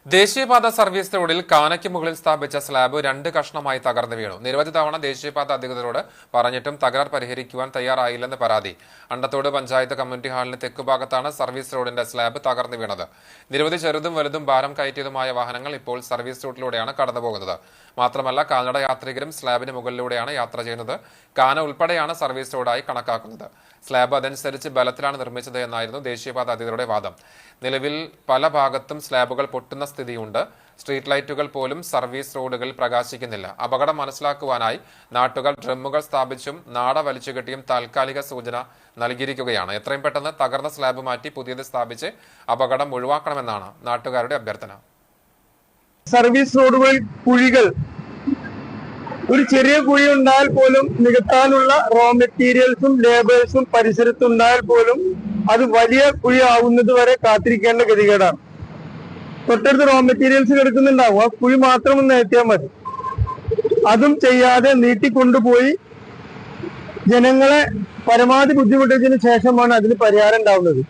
ദേശീയപാത സർവീസ് റോഡിൽ കാനയ്ക്ക് മുകളിൽ സ്ഥാപിച്ച സ്ലാബ് 2 കഷ്ണമായി തകർന്നു വീണു. നിരവധി തവണ ദേശീയപാത അധികൃതരോട് പറഞ്ഞിട്ടും തകരാർ പരിഹരിക്കുവാൻ തയ്യാറായില്ലെന്ന് പരാതി. അണ്ടത്തോട് പഞ്ചായത്ത് കമ്മ്യൂണിറ്റി ഹാളിന് തെക്കുഭാഗത്താണ് സർവീസ് റോഡിന്റെ സ്ലാബ് തകർന്നു വീണത്. നിരവധി ചെറുതും വലുതും ഭാരം കയറ്റിയതുമായ വാഹനങ്ങൾ ഇപ്പോൾ സർവീസ് റൂട്ടിലൂടെയാണ് കടന്നുപോകുന്നത്. മാത്രമല്ല, കാൽനട യാത്രികരും സ്ലാബിന് മുകളിലൂടെയാണ് യാത്ര ചെയ്യുന്നത്. കാന ഉൾപ്പെടെയാണ് സർവീസ് റോഡായി കണക്കാക്കുന്നത്. സ്ലാബ് അതനുസരിച്ച് ബലത്തിലാണ് നിർമ്മിച്ചത് എന്നായിരുന്നു ദേശീയപാത അധികൃതരുടെ വാദം. നിലവിൽ പല ഭാഗത്തും സ്ലാബുകൾ പൊട്ടുന്ന സ്ഥിതിയുണ്ട്. സ്ട്രീറ്റ് ലൈറ്റുകൾ പോലും സർവീസ് റോഡുകളിൽ പ്രകാശിക്കുന്നില്ല. അപകടം മനസ്സിലാക്കുവാനായി നാട്ടുകാർ ഡ്രമ്മുകൾ സ്ഥാപിച്ചും നാട വലിച്ചുകെട്ടിയും താൽക്കാലിക സൂചന നൽകിയിരിക്കുകയാണ്. എത്രയും പെട്ടെന്ന് തകർന്ന സ്ലാബ് മാറ്റി പുതിയത് സ്ഥാപിച്ച് അപകടം ഒഴിവാക്കണമെന്നാണ് നാട്ടുകാരുടെ അഭ്യർത്ഥന. സർവീസ് റോഡുകളിൽ കുഴികൾ, ഒരു ചെറിയ കുഴി ഉണ്ടായാൽ പോലും നികത്താനുള്ള റോ മെറ്റീരിയൽസും ലേബേഴ്സും പരിസരത്തുണ്ടായാൽ പോലും അത് വലിയ കുഴി ആവുന്നത് വരെ കാത്തിരിക്കേണ്ട ഗതികേടാണ്. തൊട്ടടുത്ത് റോ മെറ്റീരിയൽസ് കിടക്കുന്നുണ്ടാവും, ആ കുഴി മാത്രം ഒന്ന് എത്തിയാൽ മതി. അതും ചെയ്യാതെ നീട്ടിക്കൊണ്ടുപോയി ജനങ്ങളെ പരമാവധി ബുദ്ധിമുട്ടിച്ചതിന് ശേഷമാണ് അതിന് പരിഹാരം ഉണ്ടാവുന്നത്.